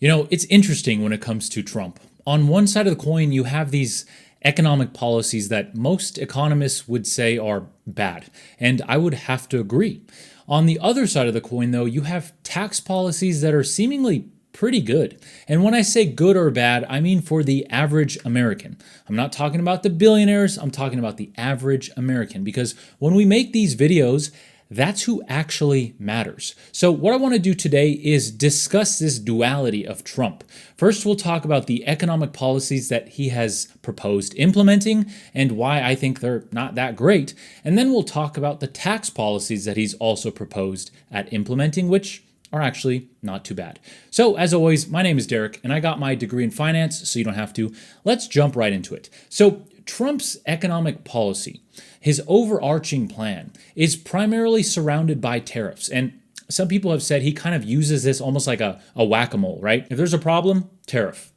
It's interesting when it comes to Trump. On one side of the coin, you have these economic policies that most economists would say are bad, and I would have to agree. On the other side of the coin, though, you have tax policies that are seemingly pretty good. And when I say good or bad, I mean for the average American. I'm not talking about the billionaires, I'm talking about the average American, because when we make these videos, that's who actually matters. So what I want to do today is discuss this duality of Trump. First, we'll talk about the economic policies that he has proposed implementing and why I think they're not that great. And then we'll talk about the tax policies that he's also proposed at implementing, which are actually not too bad. So as always, my name is Derek and I got my degree in finance, so you don't have to. Let's jump right into it. So Trump's economic policy, his overarching plan, is primarily surrounded by tariffs. And some people have said he kind of uses this almost like a whack-a-mole, right? If there's a problem, tariff.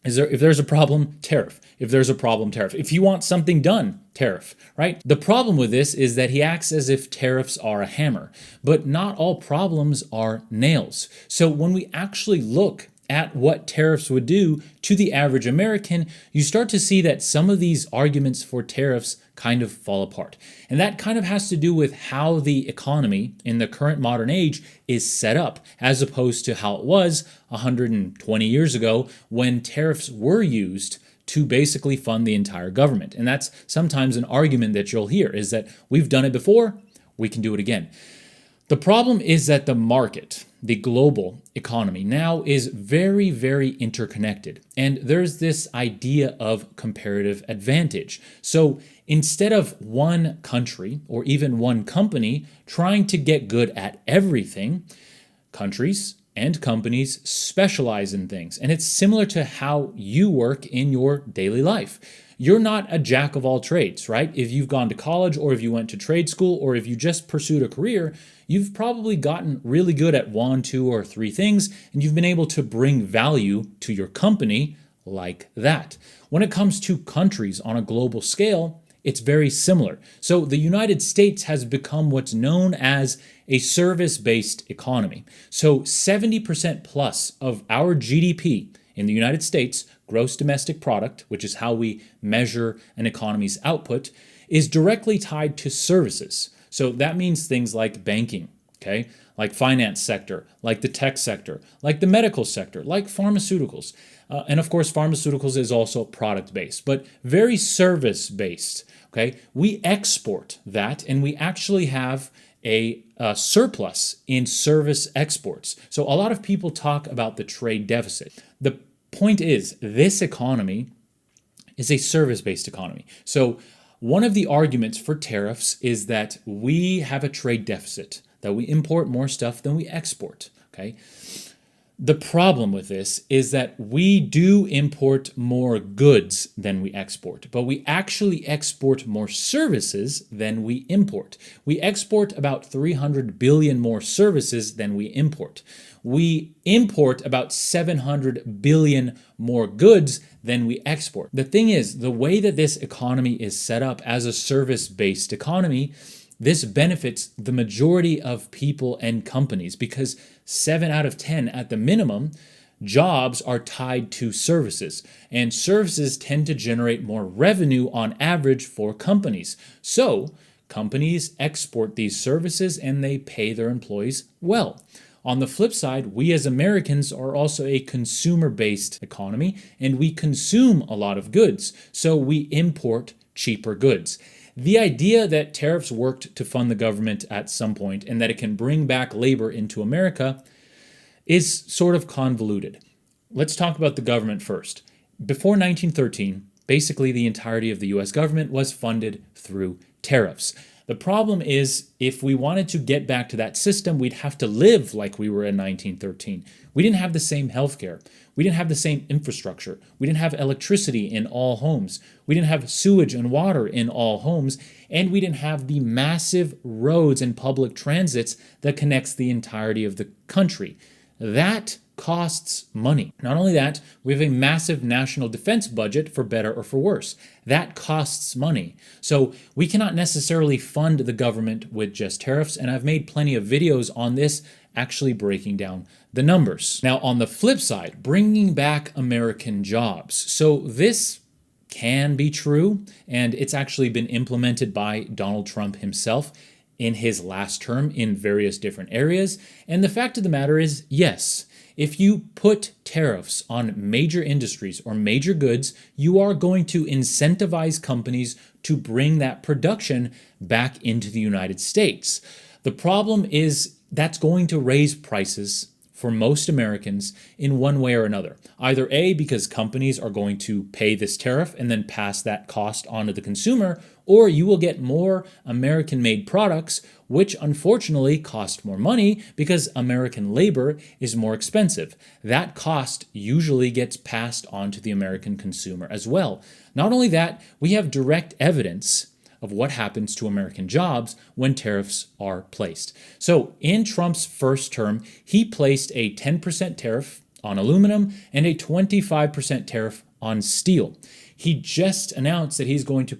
If there's a problem, tariff. If there's a problem, tariff. If you want something done, tariff, right? The problem with this is that he acts as if tariffs are a hammer, but not all problems are nails. So when we actually look at what tariffs would do to the average American, you start to see that some of these arguments for tariffs kind of fall apart. And that kind of has to do with how the economy in the current modern age is set up, as opposed to how it was 120 years ago when tariffs were used to basically fund the entire government. And that's sometimes an argument that you'll hear, is that we've done it before, we can do it again. The problem is that the market, the global economy, now is very, very interconnected. And there's this idea of comparative advantage. So instead of one country or even one company trying to get good at everything, countries and companies specialize in things. And it's similar to how you work in your daily life. You're not a jack of all trades, right? If you've gone to college or if you went to trade school or if you just pursued a career, you've probably gotten really good at one, two, or three things, and you've been able to bring value to your company like that. When it comes to countries on a global scale, it's very similar. So the United States has become what's known as a service-based economy. So 70% plus of our GDP in the United States, gross domestic product, which is how we measure an economy's output, is directly tied to services. So that means things like banking, okay, like finance sector, like the tech sector, like the medical sector, like pharmaceuticals. And of course, pharmaceuticals is also product-based, but very service-based, okay? We export that, and we actually have a surplus in service exports. So a lot of people talk about the trade deficit. The point is, this economy is a service-based economy. So one of the arguments for tariffs is that we have a trade deficit, that we import more stuff than we export, okay? The problem with this is that we do import more goods than we export, but we actually export more services than we import. We export about 300 billion more services than we import. We import about 700 billion more goods than we export. The thing is, the way that this economy is set up as a service-based economy, this benefits the majority of people and companies because 7 out of 10 at the minimum, jobs are tied to services, and services tend to generate more revenue on average for companies. So companies export these services and they pay their employees well. On the flip side, we as Americans are also a consumer-based economy, and we consume a lot of goods, so we import cheaper goods. The idea that tariffs worked to fund the government at some point and that it can bring back labor into America is sort of convoluted. Let's talk about the government first. Before 1913, basically the entirety of the US government was funded through tariffs. The problem is, if we wanted to get back to that system, we'd have to live like we were in 1913. We didn't have the same healthcare. We didn't have the same infrastructure. We didn't have electricity in all homes. We didn't have sewage and water in all homes. And we didn't have the massive roads and public transits that connects the entirety of the country. That costs money. Not only that, we have a massive national defense budget, for better or for worse. That costs money. So we cannot necessarily fund the government with just tariffs, and I've made plenty of videos on this actually breaking down the numbers. Now, on the flip side, bringing back American jobs. So this can be true, and it's actually been implemented by Donald Trump himself in his last term in various different areas. And the fact of the matter is, yes, if you put tariffs on major industries or major goods, you are going to incentivize companies to bring that production back into the United States. The problem is that's going to raise prices for most Americans in one way or another. Either A, because companies are going to pay this tariff and then pass that cost on to the consumer, or you will get more American-made products, which unfortunately cost more money because American labor is more expensive. That cost usually gets passed on to the American consumer as well. Not only that, we have direct evidence of what happens to American jobs when tariffs are placed. So in Trump's first term, he placed a 10% tariff on aluminum and a 25% tariff on steel. He just announced that he's going to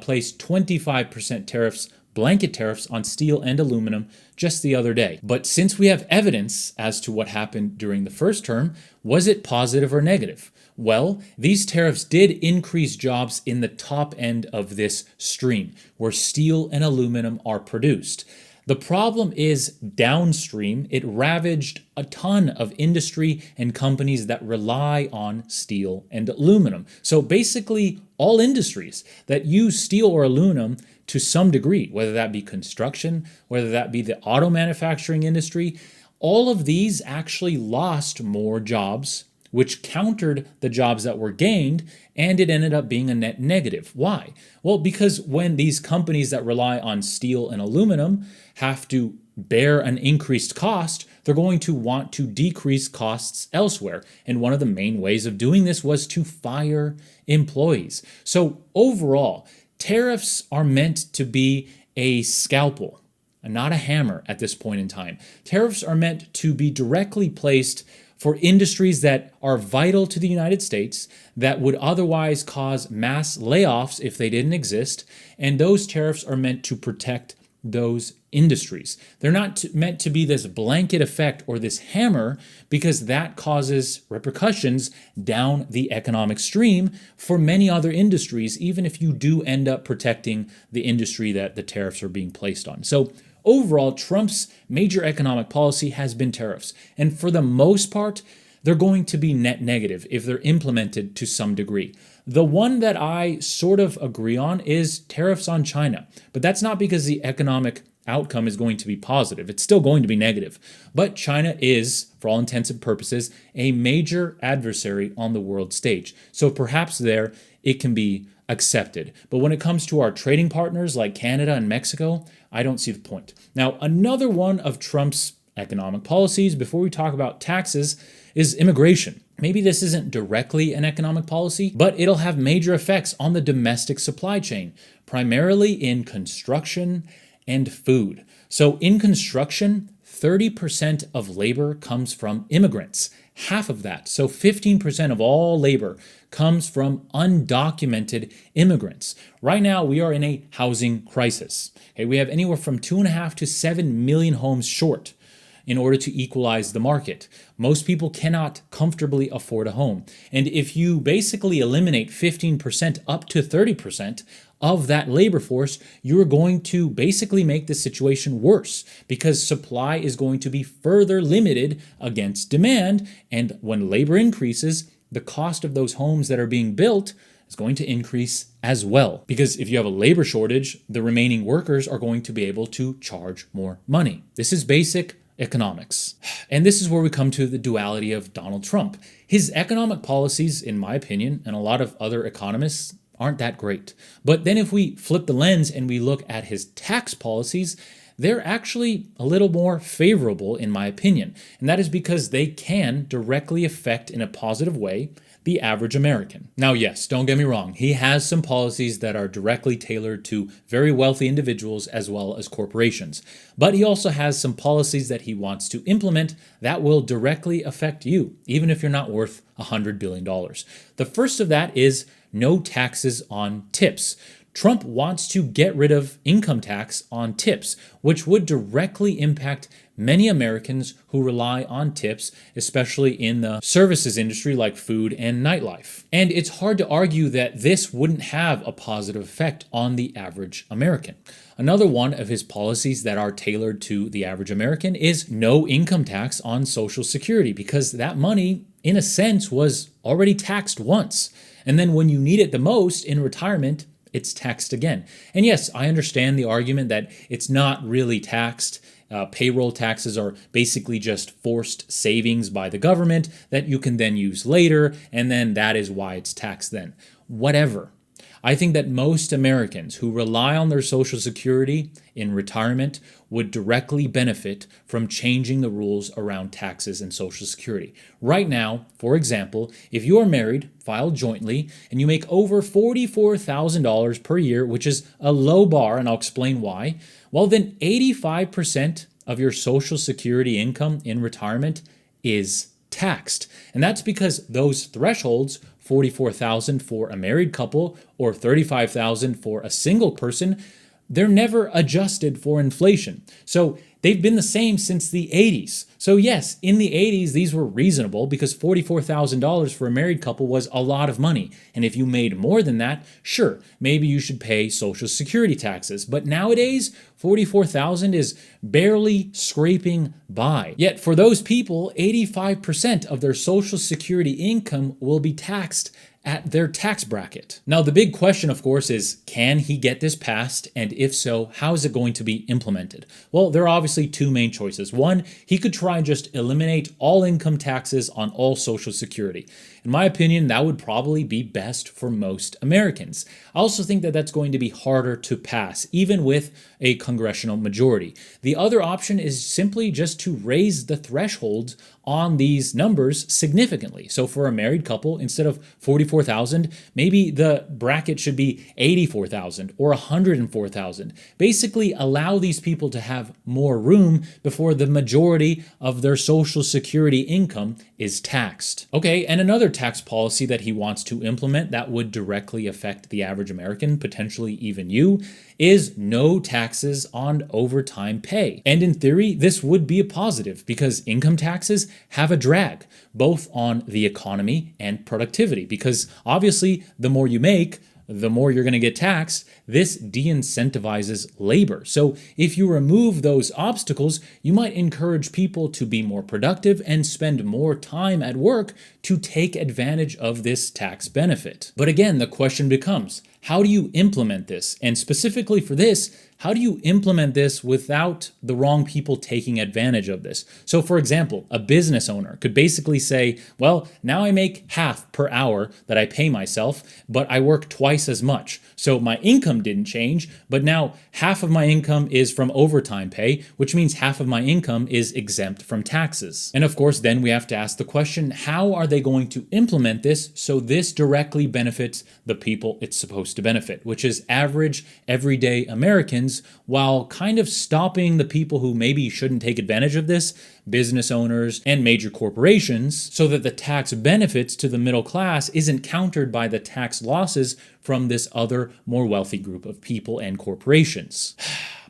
place 25% tariffs, blanket tariffs on steel and aluminum just the other day. But since we have evidence as to what happened during the first term, was it positive or negative? Well, these tariffs did increase jobs in the top end of this stream, where steel and aluminum are produced. The problem is downstream, it ravaged a ton of industry and companies that rely on steel and aluminum. So basically, all industries that use steel or aluminum to some degree, whether that be construction, whether that be the auto manufacturing industry, all of these actually lost more jobs, which countered the jobs that were gained, and it ended up being a net negative. Why? Well, because when these companies that rely on steel and aluminum have to bear an increased cost, they're going to want to decrease costs elsewhere. And one of the main ways of doing this was to fire employees. So overall, tariffs are meant to be a scalpel, not a hammer at this point in time. Tariffs are meant to be directly placed for industries that are vital to the United States, that would otherwise cause mass layoffs if they didn't exist, and those tariffs are meant to protect those industries. They're not meant to be this blanket effect or this hammer, because that causes repercussions down the economic stream for many other industries, even if you do end up protecting the industry that the tariffs are being placed on. So overall, Trump's major economic policy has been tariffs. And for the most part, they're going to be net negative if they're implemented to some degree. The one that I sort of agree on is tariffs on China. But that's not because the economic outcome is going to be positive. It's still going to be negative. But China is, for all intents and purposes, a major adversary on the world stage. So perhaps there it can be accepted. But when it comes to our trading partners like Canada and Mexico, I don't see the point. Now, another one of Trump's economic policies, before we talk about taxes, is immigration. Maybe this isn't directly an economic policy, but it'll have major effects on the domestic supply chain, primarily in construction and food. So in construction, 30% of labor comes from immigrants. Half of that, so 15% of all labor, comes from undocumented immigrants. Right now, we are in a housing crisis. Okay, we have anywhere from 2.5 to 7 million homes short in order to equalize the market. Most people cannot comfortably afford a home. And if you basically eliminate 15% up to 30% of that labor force, you're going to basically make the situation worse, because supply is going to be further limited against demand. And when labor increases, the cost of those homes that are being built is going to increase as well. Because if you have a labor shortage, the remaining workers are going to be able to charge more money. This is basic economics. And this is where we come to the duality of Donald Trump. His economic policies, in my opinion, and a lot of other economists, aren't that great. But then if we flip the lens and we look at his tax policies, they're actually a little more favorable, in my opinion. And that is because they can directly affect, in a positive way, the average American. Now, yes, don't get me wrong. He has some policies that are directly tailored to very wealthy individuals as well as corporations. But he also has some policies that he wants to implement that will directly affect you, even if you're not worth $100 billion. The first of that is no taxes on tips. Trump wants to get rid of income tax on tips, which would directly impact many Americans who rely on tips, especially in the services industry like food and nightlife. And it's hard to argue that this wouldn't have a positive effect on the average American. Another one of his policies that are tailored to the average American is no income tax on Social Security, because that money, in a sense, was already taxed once. And then when you need it the most in retirement, it's taxed again. And yes, I understand the argument that it's not really taxed. Payroll taxes are basically just forced savings by the government that you can then use later, and then that is why it's taxed then. Whatever. I think that most Americans who rely on their Social Security in retirement would directly benefit from changing the rules around taxes and Social Security. Right now, for example, if you are married, filed jointly, and you make over $44,000 per year, which is a low bar, and I'll explain why, well, then 85% of your Social Security income in retirement is taxed. And that's because those thresholds, $44,000 for a married couple or $35,000 for a single person, they're never adjusted for inflation. So they've been the same since the 80s. So yes, in the 80s, these were reasonable because $44,000 for a married couple was a lot of money. And if you made more than that, sure, maybe you should pay Social Security taxes. But nowadays, $44,000 is barely scraping by. Yet for those people, 85% of their Social Security income will be taxed at their tax bracket. Now, the big question, of course, is can he get this passed? And if so, how is it going to be implemented? Well, there are obviously two main choices. One, he could try and just eliminate all income taxes on all Social Security. In my opinion, that would probably be best for most Americans. I also think that that's going to be harder to pass, even with a congressional majority. The other option is simply just to raise the thresholds on these numbers significantly. So for a married couple, instead of $44,000, maybe the bracket should be $84,000 or $104,000. Basically allow these people to have more room before the majority of their Social Security income is taxed. Okay, and another tax policy that he wants to implement that would directly affect the average American, potentially even you, is no taxes on overtime pay. And in theory, this would be a positive because income taxes have a drag, both on the economy and productivity, because obviously the more you make, the more you're going to get taxed. This de-incentivizes labor. So if you remove those obstacles, you might encourage people to be more productive and spend more time at work to take advantage of this tax benefit. But again, the question becomes, how do you implement this? And specifically for this, how do you implement this without the wrong people taking advantage of this? So for example, a business owner could basically say, well, now I make half per hour that I pay myself, but I work twice as much. So my income didn't change, but now half of my income is from overtime pay, which means half of my income is exempt from taxes. And of course, then we have to ask the question, how are they going to implement this so this directly benefits the people it's supposed to benefit, which is average, everyday Americans, while kind of stopping the people who maybe shouldn't take advantage of this, business owners and major corporations, so that the tax benefits to the middle class isn't countered by the tax losses from this other more wealthy group of people and corporations.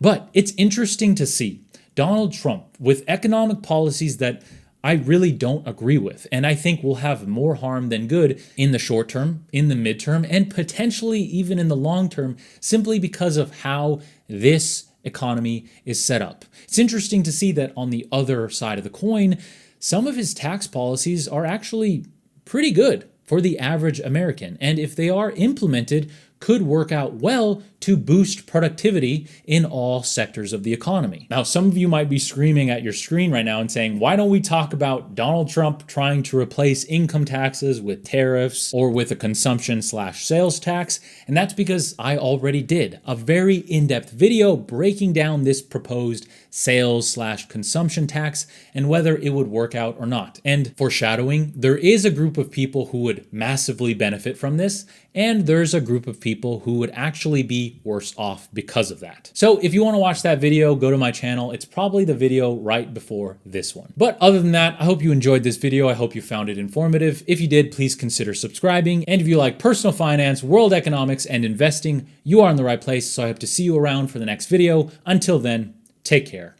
But it's interesting to see Donald Trump with economic policies that I really don't agree with, and I think will have more harm than good in the short term, in the midterm, and potentially even in the long term, simply because of how this economy is set up. It's interesting to see that on the other side of the coin, some of his tax policies are actually pretty good for the average American, and if they are implemented, could work out well to boost productivity in all sectors of the economy. Now, some of you might be screaming at your screen right now and saying, why don't we talk about Donald Trump trying to replace income taxes with tariffs or with a consumption/sales tax? And that's because I already did a very in-depth video breaking down this proposed sales/consumption tax and whether it would work out or not. And foreshadowing, there is a group of people who would massively benefit from this, and there's a group of people who would actually be worse off because of that. So if you want to watch that video, go to my channel. It's probably the video right before this one. But other than that, I hope you enjoyed this video. I hope you found it informative. If you did, please consider subscribing. And if you like personal finance, world economics, and investing, you are in the right place. So I hope to see you around for the next video. Until then, take care.